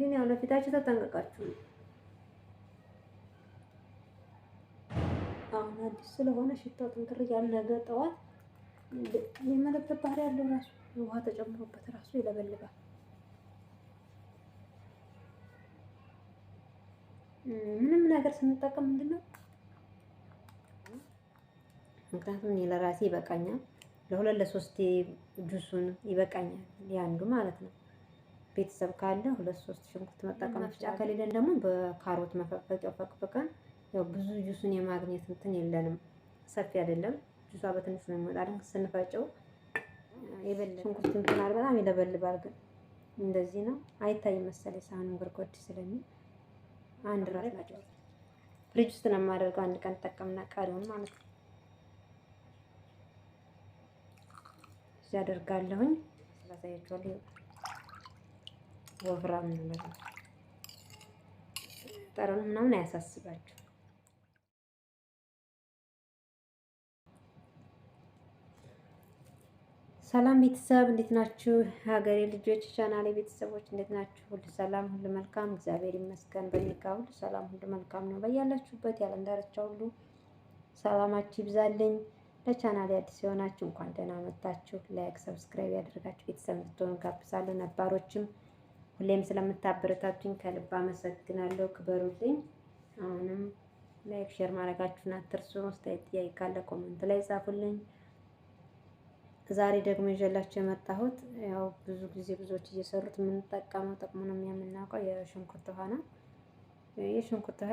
ግን ያው ለፊታችሁ ተጠንቀቃችሁ። አሁን አዲስ ስለሆነ ሽታው ጥንቅር ያለ ነገ ጠዋት የመለበል ባህሪ ያለው ራሱ ውሃ ተጨምሮበት ራሱ ይለበልባል። ምንም ነገር ስንጠቀም ምንድነው ምክንያቱም እኔ ለራሴ ይበቃኛል። ለሁለት ለሶስት ጁሱን ይበቃኛል ያንዱ ማለት ነው። ቤተሰብ ካለ ሁለት ሶስት ሽንኩርት መጠቀም ብቻ ከሌለን ደግሞ በካሮት መፈቅፈቂያው ፈቅፍቀን ያው ብዙ ጁሱን የማግኘት እንትን የለንም። ሰፊ አይደለም ጁሷ በትንሹ ነው የሚወጣልን። ስንፈጨው የበለጠ ሽንኩርት እንትን አለ በጣም ይለበልባል። ግን እንደዚህ ነው አይታይም መሰለኝ ሳህኑን ጎድጎድ ስለሚል አንድ ራስ ናቸው። ፍሪጅ ውስጥ ነው የማደርገው። አንድ ቀን ተጠቀምና ቀሪውን ማለት ነው እዚህ አደርጋለሁኝ። ስላሳያችኋለሁ ወፍራም ነው ጠረኑ ምናምን አያሳስባችሁ። ሰላም ቤተሰብ እንዴት ናችሁ? ሀገሬ ልጆች ቻናሌ ቤተሰቦች እንዴት ናችሁ? ሁሉ ሰላም ሁሉ መልካም እግዚአብሔር ይመስገን። በእኔ ጋር ሁሉ ሰላም ሁሉ መልካም ነው። በያላችሁበት ያለም ዳርቻ ሁሉ ሰላማችሁ ይብዛልኝ። ለቻናሌ አዲስ የሆናችሁ እንኳን ደህና መጣችሁ። ላይክ ሰብስክራይብ ያደረጋችሁ ቤተሰብ እንድትሆኑ ጋብዛለሁ። ነባሮችም ሁሌም ስለምታበረታቱኝ ከልብ አመሰግናለሁ። ክበሩልኝ። አሁንም ላይክ ሼር ማድረጋችሁን አትርሱ። አስተያየት ጥያቄ ካለ ኮሜንት ላይ ጻፉልኝ። ዛሬ ደግሞ ይዤላችሁ የመጣሁት ያው ብዙ ጊዜ ብዙዎች እየሰሩት የምንጠቀመው ጥቅሙንም የምናውቀው የሽንኩርት ውሃ ነው። የሽንኩርት ውሃ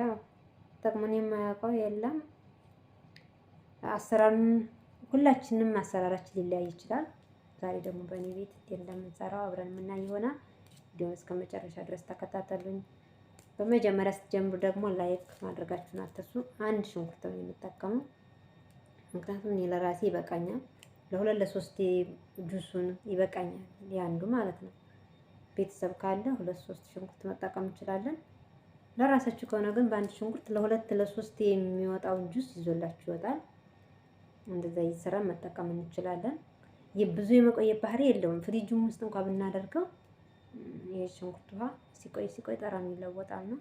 ጥቅሙን የማያውቀው የለም። አሰራሩን ሁላችንም አሰራራችን ሊለያይ ይችላል። ዛሬ ደግሞ በእኔ ቤት እንዴት እንደምንሰራው አብረን የምናይ ይሆናል። ቪዲዮውን እስከ መጨረሻ ድረስ ተከታተሉኝ። በመጀመሪያ ስትጀምሩ ደግሞ ላይክ ማድረጋችሁን አትርሱ። አንድ ሽንኩርት ነው የምጠቀመው ምክንያቱም እኔ ለራሴ ይበቃኛል። ለሁለት ለሶስት ጁሱን ይበቃኛል ያንዱ ማለት ነው። ቤተሰብ ካለ ሁለት ሶስት ሽንኩርት መጠቀም እንችላለን። ለራሳችሁ ከሆነ ግን በአንድ ሽንኩርት ለሁለት ለሶስት የሚወጣውን ጁስ ይዞላችሁ ይወጣል። እንደዛ ይሰራ መጠቀም እንችላለን። ብዙ የመቆየት ባህሪ የለውም። ፍሪጅም ውስጥ እንኳን ብናደርገው የሽንኩርት ውሃ ሲቆይ ጠረኑ ይለወጣል ነው።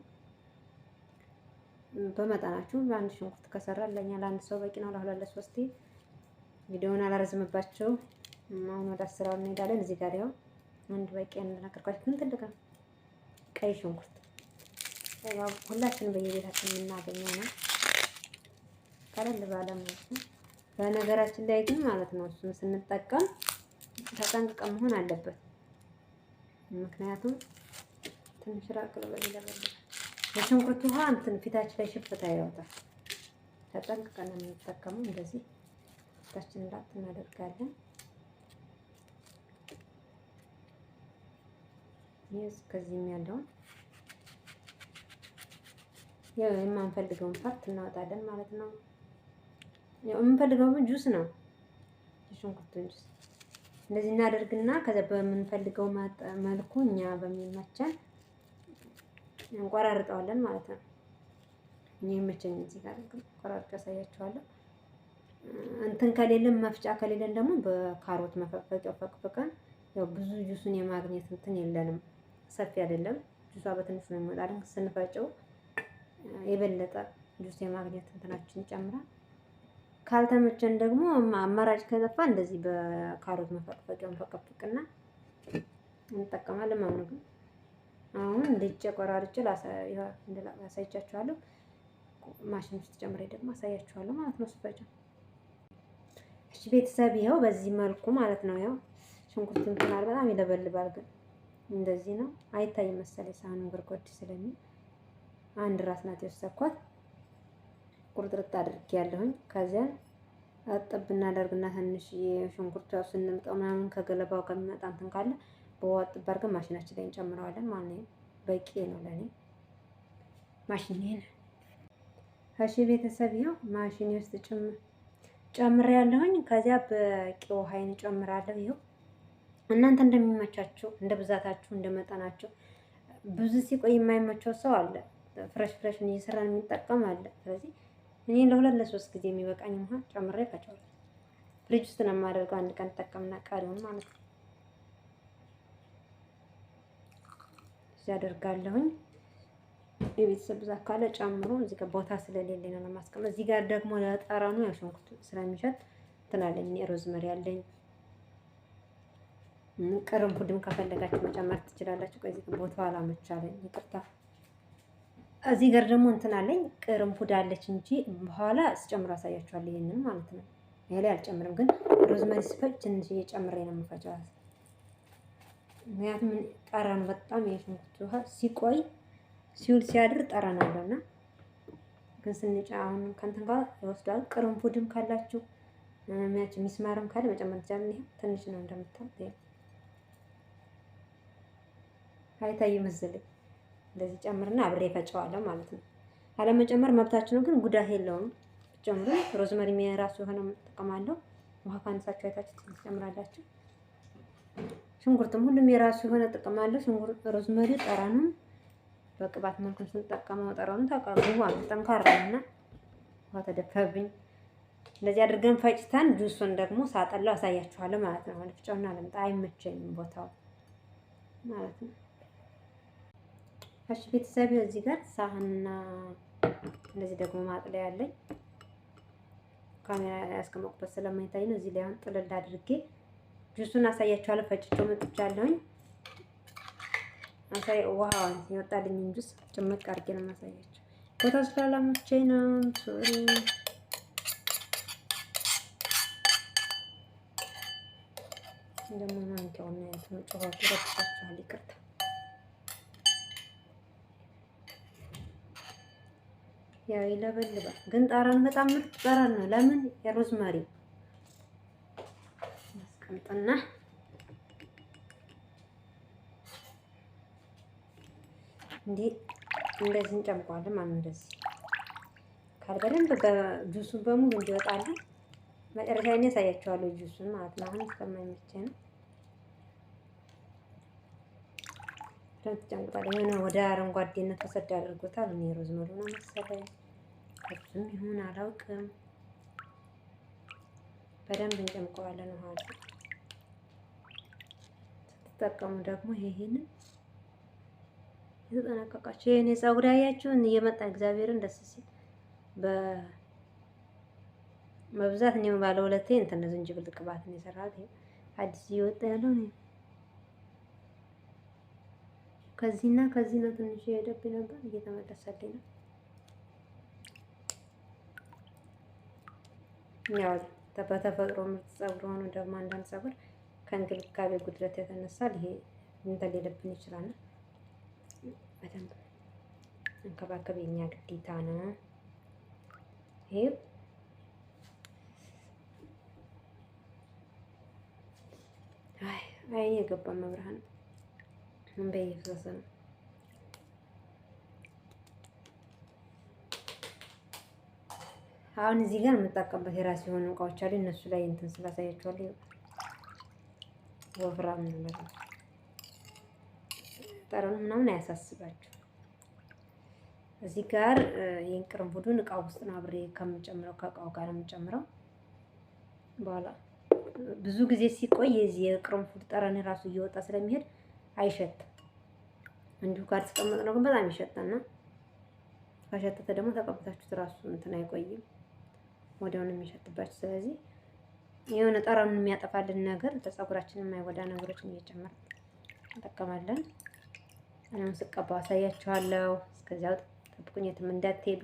በመጠናችሁ በአንድ ሽንኩርት ከሰራ ለኛ ለአንድ ሰው በቂ ነው። ለሁለት ለሶስት ቪዲዮውን አላረዝምባቸው። አሁን ወደ አሰራሩ እንሄዳለን። እዚህ ጋር ያው አንድ በቂ እንደነገርኳችሁ ግን ትልቅ ነው። ቀይ ሽንኩርት ያው ሁላችንም በየቤታችን የምናገኘው ነው። ቀለል ባለ መልኩ በነገራችን ላይ ግን ማለት ነው እሱን ስንጠቀም ተጠንቅቀን መሆን አለበት። ምክንያቱም ትንሽ ራቅ ብሎ ይለበልባል። የሽንኩርት ውሃ እንትን ፊታችን ላይ ሽፍታ ያወጣል። ተጠንቅቀን ነው የምንጠቀመው። እንደዚህ ፊታችን እንዳት እናደርጋለን። ይሄስ ከዚህም ያለውን ያው የማንፈልገውን ፓርት እናወጣለን ማለት ነው። ያው የምንፈልገው ጁስ ነው የሽንኩርቱን ጁስ እንደዚህ እናደርግና ከዛ በምንፈልገው መልኩ እኛ በሚመቸን እንቆራርጠዋለን ማለት ነው። እኔ መቸኝ እዚህ ጋር ቆራርጬ አሳያችኋለሁ። እንትን ከሌለን መፍጫ ከሌለን ደግሞ በካሮት መፈቅፈቂያው ፈቅፍቀን ያው ብዙ ጁሱን የማግኘት እንትን የለንም። ሰፊ አይደለም ጁሷ በትንሹ ነው የሚወጣልን። ስንፈጨው የበለጠ ጁስ የማግኘት እንትናችን ይጨምራል። ካልተመቸን ደግሞ አማራጭ ከጠፋ እንደዚህ በካሮት መፈቅፈቂያውን ፈቅፍቅና እንጠቀማለን ማለት ነው። አሁን ልጬ ቆራርጬ ላሳያችኋለሁ። ማሽን ውስጥ ጨምሬ ደግሞ አሳያችኋለሁ ማለት ነው ስፈጨው። እሺ ቤተሰብ ይኸው በዚህ መልኩ ማለት ነው። ያው ሽንኩርት እንትን አለ በጣም ይለበልባል። ግን እንደዚህ ነው አይታይም መሰለኝ ሳህኑን ጎድጎድ ስለሚል አንድ ራስ ናት የወሰድኳት። ቁርጥርጥ አድርጌያለሁኝ። ከዚያን አጥብ እናደርግና ትንሽ የሽንኩርቱ ያው ስንምጠው ምናምን ከገለባው ከሚመጣ እንትን ካለ በዋጥ ባርገን ማሽናችን ላይ እንጨምረዋለን ማለት ነው። በቂ ነው ለኔ ማሽኔን። እሺ ቤተሰብ ይኸው ማሽኔ ውስጥ ጨምሬያለሁኝ። ከዚያ በቂ ውሃዬን ጨምራለሁ። ይኸው እናንተ እንደሚመቻችሁ እንደ ብዛታችሁ እንደ መጠናችሁ። ብዙ ሲቆይ የማይመቸው ሰው አለ። ፍሬሽ እየሰራን የሚጠቀም አለ። ስለዚህ እኔ ለሁለት ለሶስት ጊዜ የሚበቃኝ ውሃ ጨምሬ ፈጨዋለሁ። ፍሪጅ ውስጥ ነው የማደርገው። አንድ ቀን ተጠቀምና ቀሪውን ማለት ነው። እዚህ አደርጋለሁኝ። የቤተሰብ ብዛት ካለ ጨምሮ። እዚህ ጋር ቦታ ስለሌለኝ ነው ለማስቀመጥ። እዚህ ጋር ደግሞ ለጠረኑ ያው ሽንኩርት ስለሚሸት ትላለኝ ሮዝመሪ አለኝ። ቅርንፉድም ከፈለጋችሁ መጨመር ትችላላችሁ። ቆይ እዚህ ቦታው አላመቻለኝ ይቅርታ። እዚህ ጋር ደግሞ እንትን አለኝ ቅርንፉድ አለች እንጂ በኋላ ስጨምር አሳያችኋለሁ። ይሄንን ማለት ነው። ይሄ ላይ አልጨምርም፣ ግን ሮዝመሪ ስፈጭ ትንሽ እየጨምሬ ነው የምፈጨው። ምክንያቱም ጠረኑ በጣም የሽንኩርት ውሃ ሲቆይ ሲውል ሲያድር ጠረን አለውና ግን ስንጫ አሁን ከእንትን ጋር ይወስዳል። ቅርንፉድም ካላችሁ ሚስማርም ካለ መጨመር ትችላላችሁ። ይሄ ትንሽ ነው እንደምታውቁት አይታይም መሰለኝ። እንደዚህ ጨምርና አብሬ ፈጨዋለሁ ማለት ነው። አለመጨመር መብታችሁ ነው፣ ግን ጉዳት የለውም። ጨምሩ። ሮዝመሪ የራሱ የሆነ ጥቅም አለው። ውሃ ካነሳችሁ አይታችሁ ትጨምራላችሁ። ሽንኩርትም ሁሉም የራሱ የሆነ ጥቅም አለው። ሽንኩርት ሮዝመሪ ጠረኑን በቅባት መልኩ ስንጠቀመው ጠረኑን ታውቃለህ። ውሃ ጠንካራ ነውና ውሃ ተደፈብኝ። እንደዚህ አድርገን ፈጭተን ጁሱን ደግሞ ሳጠላው አሳያችኋለሁ ማለት ነው። ወልፍጫውና ለምጣ አይመቸኝም ቦታው ማለት ነው። እሺ ቤተሰብ እዚህ ጋር ሳህንና እንደዚህ ደግሞ ማጥለያ ያለኝ ካሜራ ያስቀመጥኩበት ስለማይታይ ነው። እዚህ ላይ አሁን ጥልል አድርጌ ጁሱን አሳያችኋለሁ። ፈጭቼው መጥቻለሁኝ። ውሃውን ይወጣልኝ ጁስ ጭምቅ አድርጌ ነው የማሳያችሁ። ቦታ ስላላመቸኝ ነው። ሶሪ እንደምን አንተውና እንትኑ ጮኸቱ ረብሻችኋል፣ ይቅርታ። ያው ይለበልባል፣ ግን ጠረን በጣም ምርጥ ጠረን ነው። ለምን የሮዝመሪ ማስቀምጥና እንደዚህ እንጨምቀዋለን ማለት ነው። እንደዚህ ካልበደንብ በጁሱ በሙሉ እንዲወጣልን መጨረሻ ላይ ያሳያችኋለሁ ጁሱን ማለት ነው። አሁን ስለማይመቸኝ ነው። ተጨምቋል። የሆነ ወደ አረንጓዴነት ተሰድ አድርጎታል። እኔ ሮዝመሪ ነው መሰለኝ፣ እሱም ይሁን አላውቅም። በደንብ እንጨምቀዋለን። ውሃ ስትጠቀሙ ደግሞ ይሄንን የተጠናቀቃችሁ የኔ ፀጉር ያያችሁን እየመጣ እግዚአብሔርን ደስ ሲል በብዛት እኔም ባለ ሁለቴ እንትን ዝንጅብል ቅባት ነው የሰራሁት። አዲስ እየወጣ ያለው ነው። ከዚህና ከዚህ ነው ትንሽ የሄደብኝ ነበር፣ እየተመለሰልኝ ነው። ያው በተፈጥሮ ምርጥ ፀጉር ሆኖ ደግሞ አንዳንድ ፀጉር ከእንክብካቤ ጉድለት የተነሳ ይሄ እንትን ሊልብን ይችላል። በደንብ እንከባከብ የኛ ግዴታ ነው። ይሄ አይኔ የገባ መብርሃን ምን በየፈሰሰ ነው። አሁን እዚህ ጋር የምጠቀምበት የራሱ የሆኑ እቃዎች አሉ። እነሱ ላይ እንትን ስላሳያችኋለሁ ወፍራም ነው። ጠረኑ ምናምን አያሳስባችሁ። እዚህ ጋር ይሄን ቅርንፉዱን እቃው ውስጥ ነው አብሬ ከምጨምረው ከእቃው ጋር ነው የምጨምረው። በኋላ ብዙ ጊዜ ሲቆይ የዚህ የቅርንፉድ ጠረን ራሱ እየወጣ ስለሚሄድ አይሸትም። እንዲሁ ጋር ተቀመጥ ነው ግን በጣም ይሸታልና ከሸተተ ደግሞ ተቀብታችሁት ራሱ እንትን አይቆይም፣ ወዲያውኑ የሚሸትባችሁ። ስለዚህ የሆነ ጠረኑን የሚያጠፋልን ነገር ለፀጉራችን የማይጎዳ ነገሮችን እየጨመርን እንጠቀማለን። እኔም ስቀባው አሳያችኋለሁ። እስከዚያው ጠብቁኝ፣ የትም እንዳትሄዱ።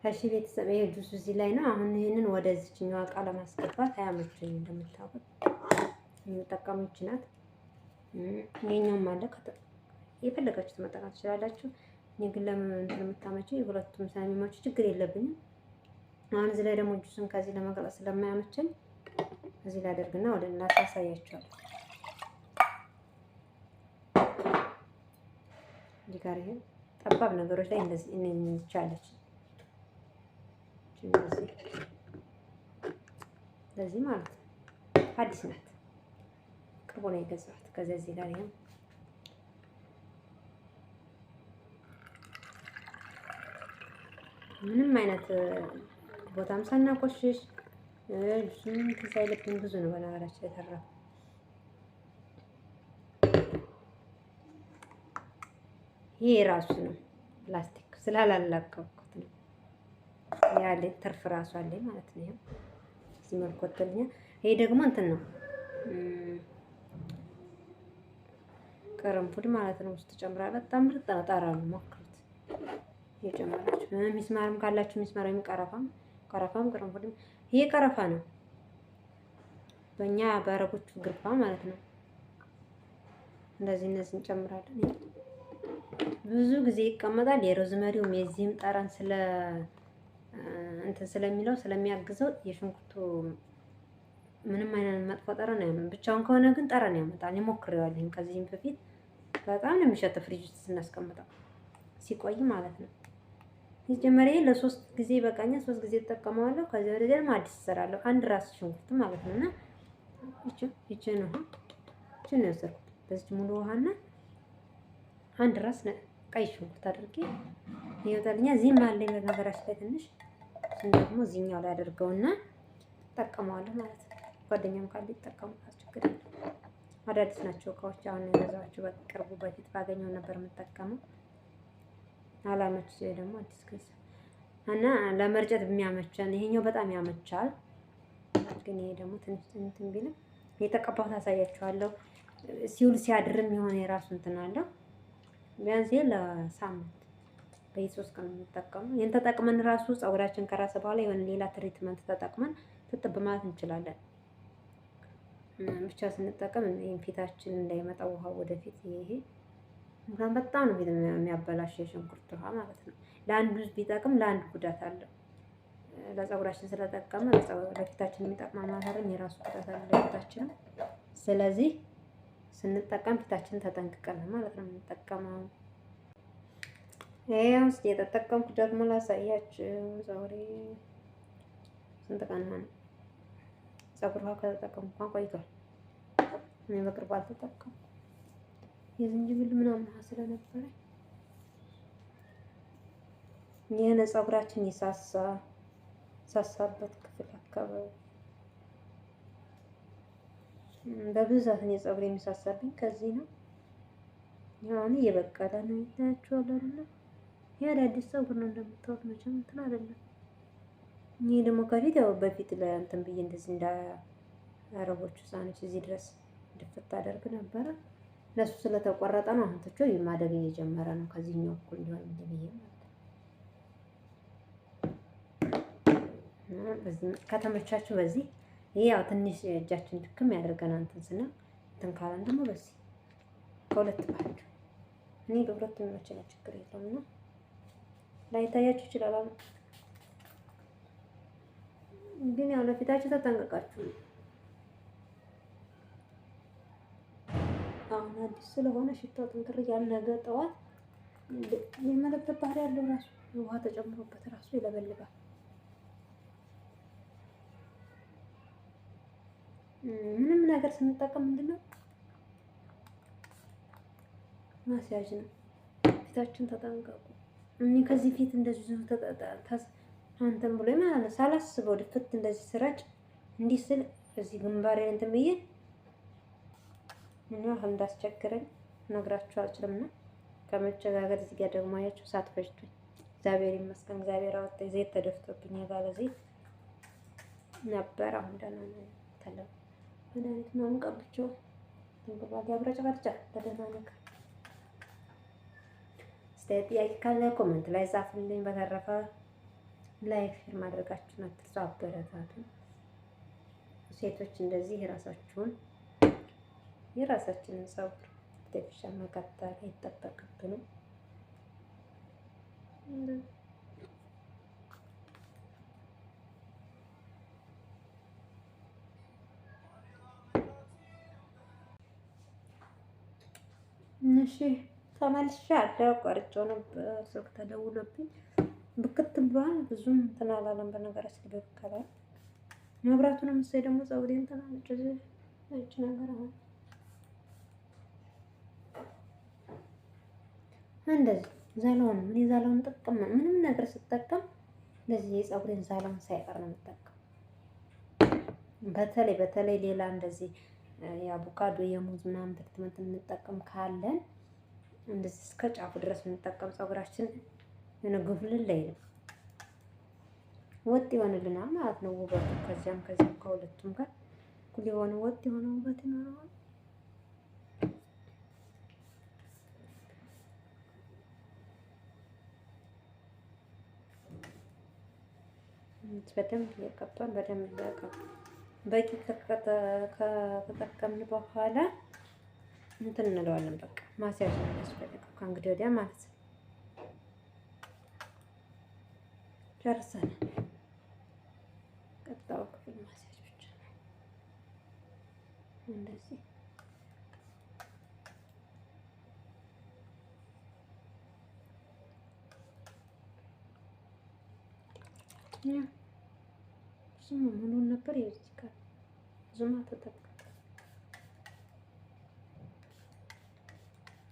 እሺ ቤተሰብ ይሄ ጁስ እዚህ ላይ ነው። አሁን ይሄንን ወደዚህኛው እቃ ለማስገባት አያመቸኝም። እንደምታውቁት የምጠቀመው ይህች ናት። ይሄኛውም አለ፣ የፈለጋችሁት መጠቀም ትችላላችሁ። እኔ ግን ለምን እንትን የምታመቸው የሁለቱም ስለሚመቸው ችግር የለብኝም። አሁን እዚህ ላይ ደግሞ ጁስን ከዚህ ለመቅረጽ ስለማያመቸኝ እዚህ ላይ አደርግና ወደ እናንተ አሳያችኋለሁ። እዚህ ጋር ይሄ ጠባብ ነገሮች ላይ እንደዚህ እንቻለች እንደዚህ ማለት ነው። አዲስ ናት፣ ቅርቡ ነው የገዛኋት። ከዚህ እዚህ ጋር ይሄ ምንም አይነት ቦታም ሳናቆሽሽ እሱም ከሳይለብን ብዙ ነው በነገራችን የተረፈው። ይሄ ራሱ ነው ፕላስቲክ ስላላለቀኩት ነው ያለ ትርፍ ራሱ አለኝ ማለት ነው። እዚህ መልኩ ወጥቶልኛል። ይሄ ደግሞ እንትን ነው ቅርንፉድ ማለት ነው። ውስጥ ጨምራ በጣም ምርጥ ነው። ጠራኑ ሞክሩት የጨመራችሁ። ሚስማርም ካላችሁ ሚስማር ወይም ቀረፋም ቅርንፉድም ይሄ ቀረፋ ነው በእኛ በአረቦቹ ግርፋ ማለት ነው። እንደዚህ እነዚህ እንጨምራለን። ብዙ ጊዜ ይቀመጣል። የሮዝመሪውም የዚህም ጠረን እንትን ስለሚለው ስለሚያግዘው የሽንኩርቱ ምንም አይነት መጥፎ ጠረን አይሆንም። ብቻውን ከሆነ ግን ጠረን ያመጣል። ሞክሬዋለሁ ከዚህም በፊት በጣም ነው የሚሸተው ፍሪጅ ውስጥ ስናስቀምጠው ሲቆይ ማለት ነው። ሲጀመር ይሄ ለ3 ጊዜ በቃኛ 3 ጊዜ ተጠቀመዋለሁ። ከዚህ ወዲያ ደግሞ አዲስ እሰራለሁ። አንድ ራስ ሽንኩርት ማለት ነውና እቺ ነው የወሰድኩት። በዚህ ሙሉ ውሃና አንድ ራስ ቀይ ሽንኩርት አድርጌ ይወጣልኛል። እዚህም አለኝ በነገራችን ላይ ትንሽ ደግሞ እዚህኛው ላይ አድርገውና እጠቀመዋለሁ ማለት ነው። ጓደኛም ካለ ይጠቀሙት ችግር የለም። አዳዲስ ናቸው እቃዎች አሁን የገዛኋቸው በቅርቡ በፊት ባገኘው ነበር የምጠቀመው። አላመች ደግሞ አዲስ ከዛ እና ለመርጨት የሚያመቸን ይሄኛው በጣም ያመቻል። ግን ይሄ ደግሞ ትንሽ እንትን ቢልም የተቀባሁት አሳያችኋለሁ። ሲውል ሲያድርም የሆነ የራሱ እንትን አለው። ቢያንስ ለሳምንት በየ3 ቀን የምንጠቀመው ይሄን ተጠቅመን ራሱ ፀጉራችን ከራሰ በኋላ የሆነ ሌላ ትሪትመንት ተጠቅመን ትጥብ ማለት እንችላለን። ብቻ ስንጠቀም ይሄን ፊታችን እንዳይመጣ ውሃ ወደፊት ይሄ እንኳን በጣም ነው የሚያበላሸው የሽንኩርት ውሃ ማለት ነው። ለአንዱ ቢጠቅም ለአንዱ ጉዳት አለው። ለፀጉራችን ስለጠቀመ ለፊታችን የሚጠቅማ ማህረም የራሱ ጉዳት አለው ለፊታችን። ስለዚህ ስንጠቀም ፊታችን ተጠንቅቀን ማለት ነው የምንጠቀመው። ይሄውስ የተጠቀምኩት ደግሞ ላሳያችሁ። ፀጉሬ ስንት ቀን ሆነ? ፀጉር ውሃ ከተጠቀምኩ እንኳን ቆይቷል። እኔ በቅርቡ አልተጠቀምኩም። የዝንጅብል ምናምን ውሃ ስለነበረ የሆነ ፀጉራችን ሳሳበት ክፍል አካባቢ በብዛት እኔ ፀጉር የሚሳሳብኝ ከዚህ ነው። ያው እየበቀለ ነው ይታያችኋል አይደል? የአዳዲስ ፀጉር ነው እንደምታወት መቼም እንትን አይደለም። እኔ ደግሞ ከፊት ያው በፊት ለእንትን ብዬ እንደዚህ እንደ አረቦቹ ህፃኖች እዚህ ድረስ ድፍት አደርግ ነበረ። ለሱ ስለተቆረጠ ነው አሁን ትቼ ማደግ እየጀመረ ነው። ከዚህኛው እኩል እንዲሆን ብዬ ማለት ነው። በዚህ ከተመቻችሁ በዚህ ይሄ ያው ትንሽ እጃችን ድክም ያደርገናል እንትን ስንል እንትን ካለን ደግሞ በዚህ ከሁለት ባንድ እኔ በሁለት የሚመቸኝ ችግር የለውም እና ላይታያችሁ ይችላል። ግን ያው ለፊታችሁ ተጠንቀቃችሁ አሁን አዲስ ስለሆነ ሽታው ጥንቅር ያለ ነገ ጠዋት የመለበጥ ባህሪ ያለው ራሱ ውሃ ተጨምሮበት ራሱ ይለበልባል። ምንም ነገር ስንጠቀም ምንድነው ማስያዥ ነው። ፊታችን ተጠንቀቁ። እኔ ከዚህ ፊት እንደዚህ አንተም ብሎ ማለት ነው ሳላስበው ድፍት እንደዚህ ስረጭ እንዲህ ስል እዚህ ግንባሬ እንትን ብዬ እና እንዳስቸገረኝ ነግራችሁ አልችልምና ከመጨጋገር እዚህ ጋር ደግሞ አያችሁ እሳት ፈጅቶኝ እግዚአብሔር ይመስገን እግዚአብሔር አወጣኝ። ዘይት ተደፍቶብኝ የጋለ ዘይት ነበር። አሁን ደህና ነው ተለው መድኃኒት ምናምን ቀብቼው እንግባ ያብረጨበርጫል በደህና ነገር። ጥያቄ ካለ ኮሜንት ላይ ጻፉልኝ። በተረፈ ላይክ ሼር ማድረጋችሁን አትርሱ። አበረታቱ። ሴቶች እንደዚህ የራሳችንን ፀጉር አርቲፊሻል መቀጠል አይጠበቅብንም። እሺ ተመልሻለሁ። ቆርጬው ነበር ስልክ ተደውሎብኝ ብክት ብሏል። ብዙም እንትን አላለም በነገራችን ላይ በከላል መብራቱን መሰለኝ ደግሞ ፀጉሬ እንትን ነጭ ነገር አሁን እንደዚህ ዛላውን ምን ዛላውን ጥቅም ምንም ነገር ስጠቀም እንደዚህ የፀጉሬን ዛላውን ሳይቀር ነው የምጠቀም። በተለይ ሌላ እንደዚህ የአቮካዶ የሙዝ ምናምን ትሪትመንት እንጠቀም ካለን እንደዚህ እስከ ጫፉ ድረስ የምንጠቀም ፀጉራችን የሆነ ግፍልል ላይ ነው ወጥ ይሆንልናል ማለት ነው ውበቱ። ከዚያም ከሁለቱም ጋር እኩል የሆነ ወጥ የሆነ ውበት ይኖረዋል። በደንብ እየቀባን በደንብ በቂ ከተጠቀምን በኋላ እንትን እንለዋለን። በቃ ማስያዝ ነው የሚያስፈልገው ከእንግዲህ ወዲያ ማለት ነው። ጨርሰናል። ቀጣዩ ክፍል ማስያዝ ብቻ ነው። እንደዚህ ስሙ ምኑን ነበር የዚህ ጋር ዙማ ተጠቅቀ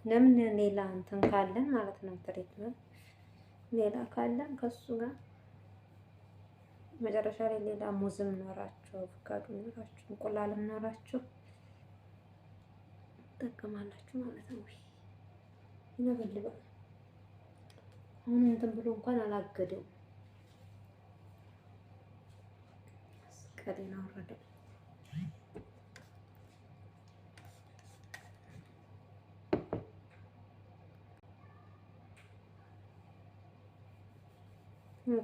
ለምን ሌላ እንትን ካለን ማለት ነው ትሪትመንት ሌላ ካለን ከሱ ጋር መጨረሻ ላይ ሌላ ሙዝም ኖራችሁ አቮካዶ ኖራችሁ እንቁላልም ኖራችሁ ትጠቀማላችሁ ማለት ነው። ይነበልባል። አሁን እንትን ብሎ እንኳን አላገደው አስቀሪና ወረደ።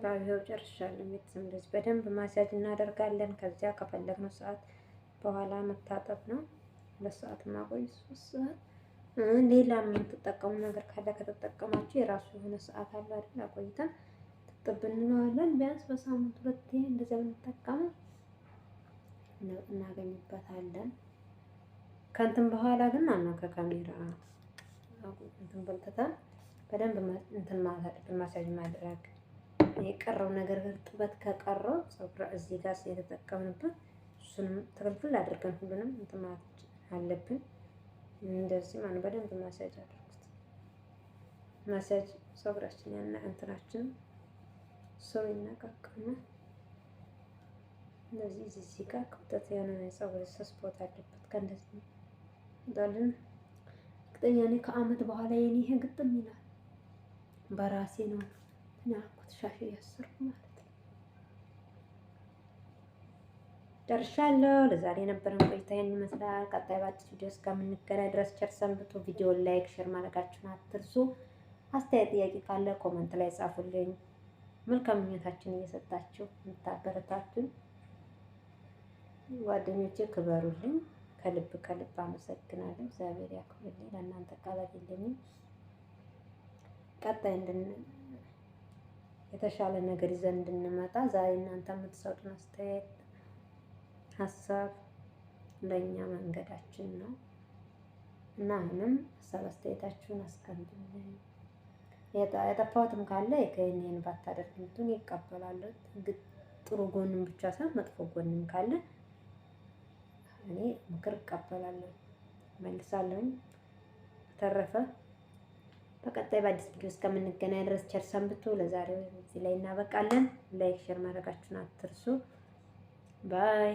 ባይው ጨርሻለሁ። ቤተሰብ እንደዚህ በደንብ ማስያዝ እናደርጋለን። ከዚያ ከፈለግነው ሰዓት በኋላ መታጠብ ነው። 2 ሰዓት ማቆይ 3 ሰዓት። ሌላ የምትጠቀሙ ነገር ካለ ከተጠቀማችሁ የራሱ የሆነ ሰዓት አለ አይደል? አቆይተን ትጥብ እንለዋለን። ቢያንስ በሳምንት 2 እንደዚያ ብንጠቀመው እናገኝበታለን። ከእንትን በኋላ ግን ማነው ከካሜራ እንትን በልተታል። በደንብ እንትን ማስያዝ ማድረግ የቀረው ነገር እርጥበት ከቀረው ፀጉር እዚህ ጋር የተጠቀምንበት እሱንም ትክክል አድርገን ሁሉንም እንትን ማለት አለብን። እንደዚህ ማን በደንብ ማሳጅ አድርጉት። ማሳጅ ፀጉራችን ያና እንትናችን ሰው ይነቃቀና እንደዚህ እዚህ ጋር ክፍተት የሆነ ፀጉር ስፖት አለበት። ከእንደዚህ ዳልን ቅጠኛ ነኝ ከአመት በኋላ የኔ ይሄ ግጥም ይላል። በራሴ ነው ያልኩት ሻሽ እያሰርኩ ማለት ነው። ጨርሻለሁ። ለዛሬ የነበረን ቆይታ ይሄን ይመስላል። ቀጣይ በአዲስ ቪዲዮ እስከምንገናኝ ድረስ ቸር ሰንብቱ። ቪዲዮ ላይክ፣ ሼር ማድረጋችሁን አትርሱ። አስተያየት ጥያቄ ካለ ኮመንት ላይ ጻፉልኝ። መልካም ምኞታችሁን እየሰጣችሁ የምታበረታቱኝ ጓደኞቼ ክበሩልኝ። ከልብ አመሰግናለሁ። እግዚአብሔር ያክብርልኝ። ለእናንተ ቃላት የለኝም። ቀጣይ የተሻለ ነገር ይዘን እንድንመጣ ዛሬ እናንተ የምትሰጡን አስተያየት ሀሳብ ለኛ መንገዳችን ነው እና አሁንም ሀሳብ አስተያየታችሁን አስቀምጡልኝ። የጠፋሁትም ካለ ከእኔን ባታደርጉትን ይቀበላል። ጥሩ ጎንም ብቻ ሳይሆን መጥፎ ጎንም ካለ እኔ ምክር እቀበላለሁ፣ መልሳለሁ። ተረፈ በቀጣይ በአዲስ ቪዲዮ እስከምንገናኝ ድረስ ቸር ሰንብቱ። ለዛሬው እዚህ ላይ እናበቃለን። ላይክ ሼር ማድረጋችሁን አትርሱ። ባይ